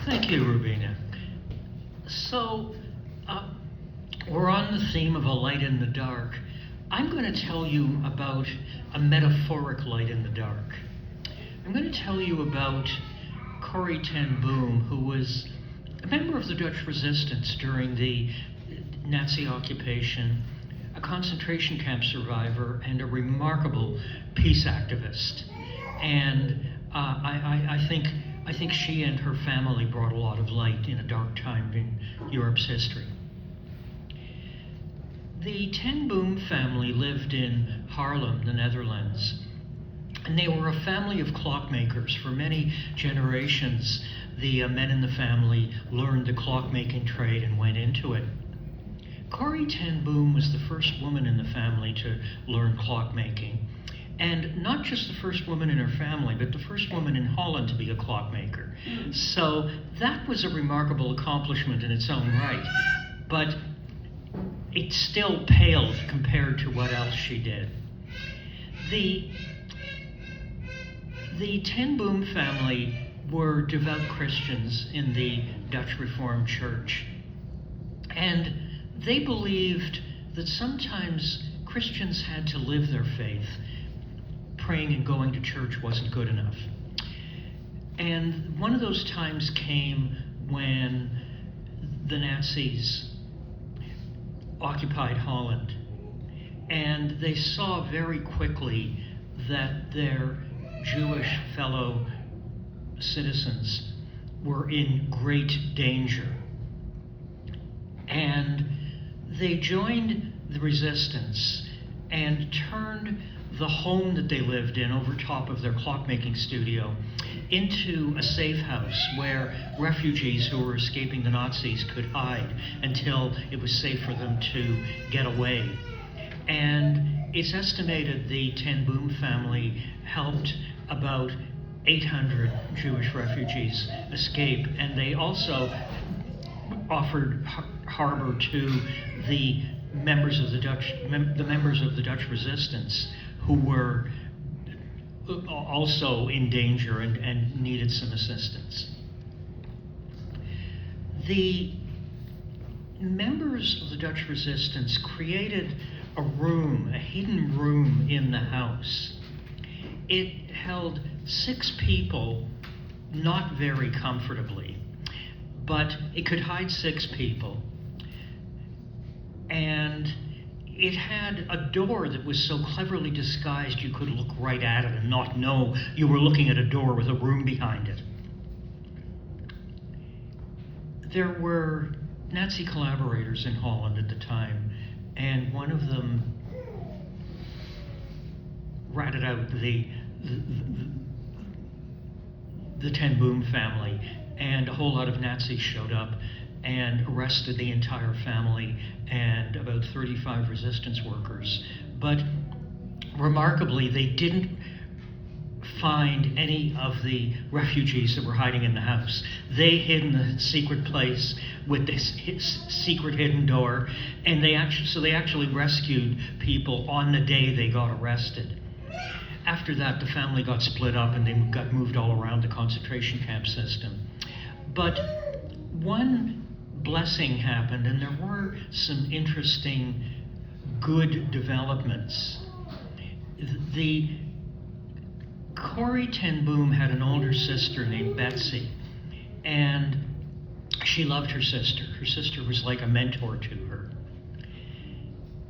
Thank you, Rubina. So, we're on the theme of a light in the dark. I'm going to tell you about a metaphoric light in the dark. I'm going to tell you about Corrie ten Boom, who was a member of the Dutch resistance during the Nazi occupation, a concentration camp survivor, and a remarkable peace activist. And I think she and her family brought a lot of light in a dark time in Europe's history. The ten Boom family lived in Haarlem, the Netherlands, and they were a family of clockmakers. For many generations, the men in the family learned the clockmaking trade and went into it. Corrie ten Boom was the first woman in the family to learn clockmaking, and not just the first woman in her family, but the first woman in Holland to be a clockmaker. So that was a remarkable accomplishment in its own right, but it still paled compared to what else she did. The ten Boom family were devout Christians in the Dutch Reformed Church, and they believed that sometimes Christians had to live their faith. Praying and going to church wasn't good enough. And one of those times came when the Nazis occupied Holland, and they saw very quickly that their Jewish fellow citizens were in great danger. And they joined the resistance and turned the home that they lived in over top of their clockmaking studio into a safe house where refugees who were escaping the Nazis could hide until it was safe for them to get away. And it's estimated the ten Boom family helped about 800 Jewish refugees escape, and they also offered harbor to the members of the Dutch resistance, who were also in danger and needed some assistance. The members of the Dutch resistance created a room, a hidden room in the house. It held 6 people, not very comfortably, but it could hide 6 people. And it had a door that was so cleverly disguised you could look right at it and not know you were looking at a door with a room behind it. There were Nazi collaborators in Holland at the time, and one of them ratted out the ten Boom family, and a whole lot of Nazis showed up and arrested the entire family and about 35 resistance workers. But remarkably, they didn't find any of the refugees that were hiding in the house. They hid in a secret place with this secret hidden door, and they actually rescued people on the day they got arrested. After that, the family got split up and they got moved all around the concentration camp system. But one blessing happened, and there were some interesting good developments. The Corrie ten Boom had an older sister named Betsy, and she loved her sister. Her sister was like a mentor to her.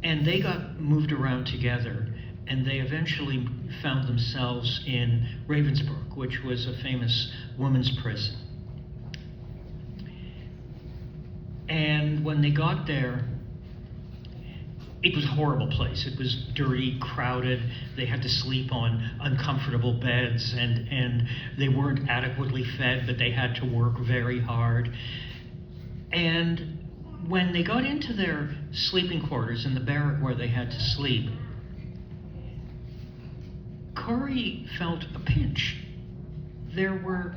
And they got moved around together, and they eventually found themselves in Ravensbruck, which was a famous women's prison. And when they got there, it was a horrible place. It was dirty, crowded. They had to sleep on uncomfortable beds, and they weren't adequately fed, but they had to work very hard. And when they got into their sleeping quarters in the barrack where they had to sleep, Corrie felt a pinch. There were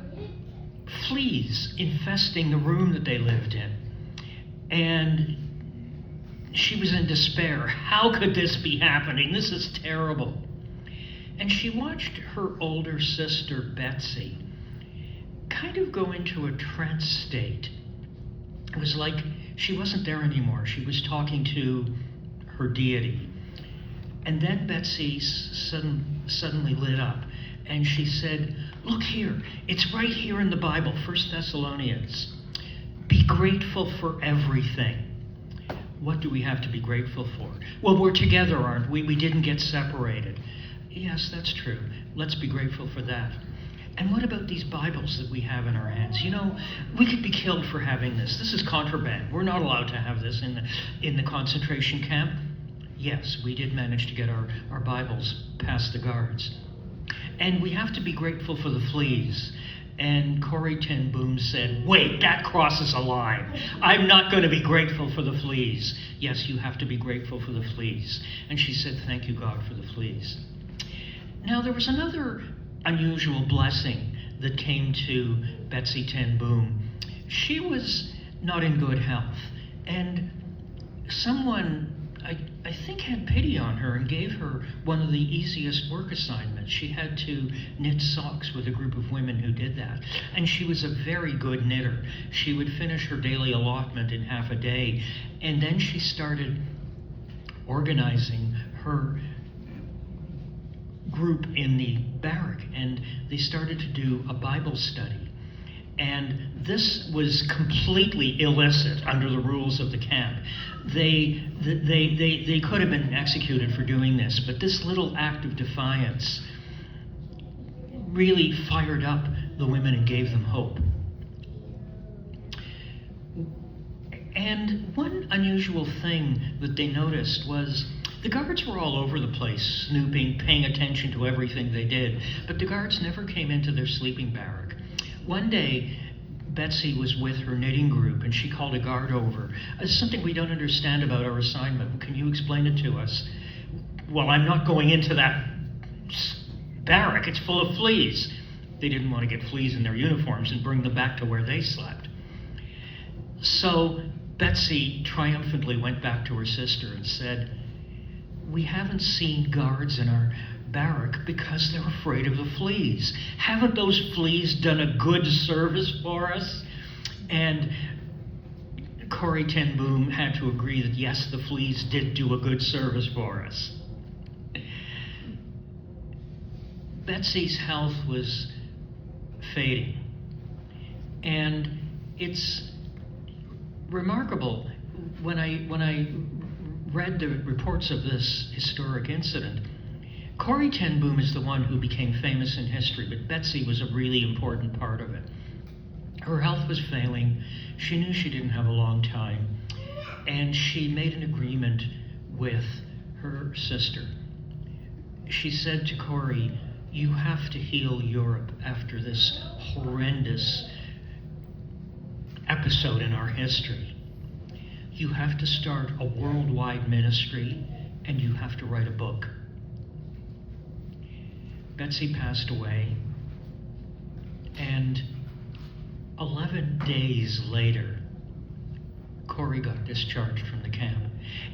fleas infesting the room that they lived in. And she was in despair. How could this be happening? This is terrible. And she watched her older sister, Betsy, kind of go into a trance state. It was like she wasn't there anymore. She was talking to her deity. And then Betsy suddenly lit up, and she said, look here, it's right here in the Bible, 1 Thessalonians. Be grateful for everything. What do we have to be grateful for? Well, we're together, aren't we? We didn't get separated. Yes, that's true. Let's be grateful for that. And what about these Bibles that we have in our hands? You know, we could be killed for having this. This is contraband. We're not allowed to have this in the concentration camp. Yes, we did manage to get our Bibles past the guards. And we have to be grateful for the fleas. And Corrie ten Boom said, wait, that crosses a line. I'm not going to be grateful for the fleas. Yes, you have to be grateful for the fleas. And she said, thank you, God, for the fleas. Now, there was another unusual blessing that came to Betsy ten Boom. She was not in good health. And someone, I think, had pity on her and gave her one of the easiest work assignments. She had to knit socks with a group of women who did that. And she was a very good knitter. She would finish her daily allotment in half a day. And then she started organizing her group in the barrack, and they started to do a Bible study. And this was completely illicit under the rules of the camp. They could have been executed for doing this, but this little act of defiance really fired up the women and gave them hope. And one unusual thing that they noticed was the guards were all over the place, snooping, paying attention to everything they did, but the guards never came into their sleeping barrack. One day, Betsy was with her knitting group, and she called a guard over. It's something we don't understand about our assignment. Can you explain it to us? Well, I'm not going into that barrack. It's full of fleas. They didn't want to get fleas in their uniforms and bring them back to where they slept. So Betsy triumphantly went back to her sister and said, we haven't seen guards in our barrack because they're afraid of the fleas. Haven't those fleas done a good service for us? And Corrie ten Boom had to agree that yes, the fleas did do a good service for us. Betsy's health was fading, and it's remarkable when I read the reports of this historic incident. Corrie ten Boom is the one who became famous in history, but Betsy was a really important part of it. Her health was failing. She knew she didn't have a long time, and she made an agreement with her sister. She said to Corrie, you have to heal Europe after this horrendous episode in our history. You have to start a worldwide ministry, and you have to write a book. Betsy passed away, and 11 days later, Corrie got discharged from the camp.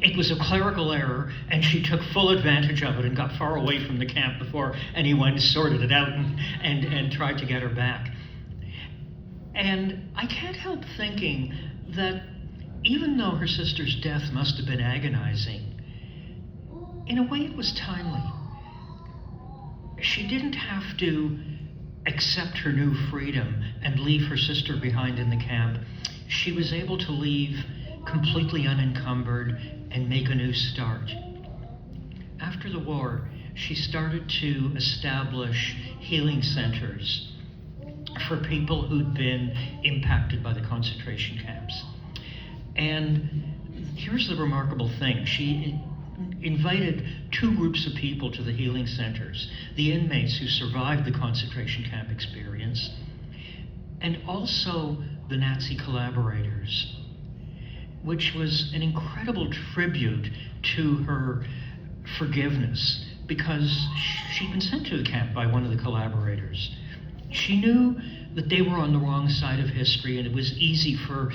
It was a clerical error, and she took full advantage of it and got far away from the camp before anyone sorted it out and tried to get her back. And I can't help thinking that even though her sister's death must have been agonizing, in a way it was timely. She didn't have to accept her new freedom and leave her sister behind in the camp. She was able to leave completely unencumbered and make a new start. After the war, she started to establish healing centers for people who'd been impacted by the concentration camps. And here's the remarkable thing. She invited two groups of people to the healing centers, the inmates who survived the concentration camp experience, and also the Nazi collaborators, which was an incredible tribute to her forgiveness, because she'd been sent to the camp by one of the collaborators. She knew that they were on the wrong side of history, and it was easy for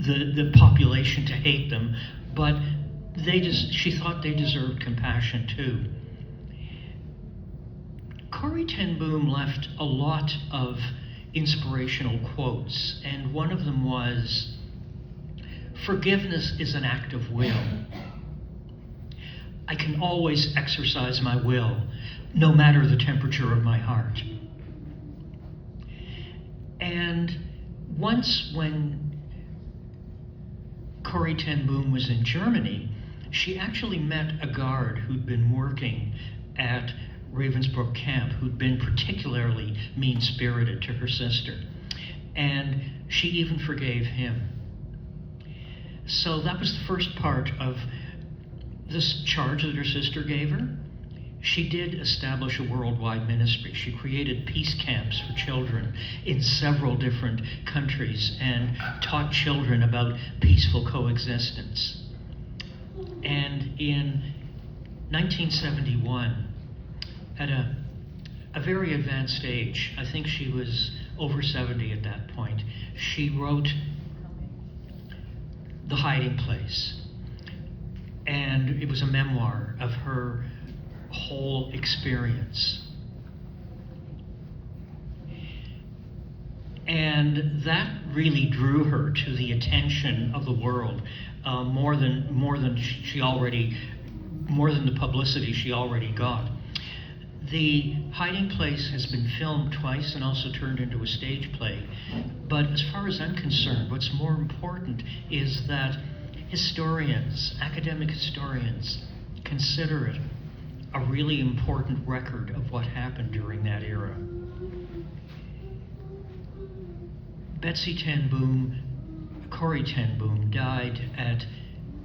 the population to hate them, but she thought they deserved compassion too. Corrie ten Boom left a lot of inspirational quotes, and one of them was, "Forgiveness is an act of will. I can always exercise my will, no matter the temperature of my heart." And once, when Corrie ten Boom was in Germany, she actually met a guard who'd been working at Ravensbruck camp, who'd been particularly mean-spirited to her sister. And she even forgave him. So that was the first part of this charge that her sister gave her. She did establish a worldwide ministry. She created peace camps for children in several different countries and taught children about peaceful coexistence. And in 1971, at a very advanced age, I think she was over 70 at that point, she wrote The Hiding Place. And it was a memoir of her whole experience. And that really drew her to the attention of the world, more than the publicity she already got. The Hiding Place has been filmed twice and also turned into a stage play. But as far as I'm concerned, what's more important is that historians, academic historians, consider it a really important record of what happened during that era. Betsy ten Boom, Corrie ten Boom, died at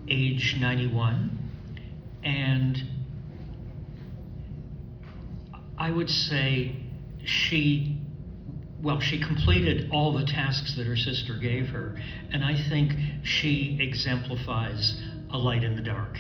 age 91, and I would say she completed all the tasks that her sister gave her, and I think she exemplifies a light in the dark.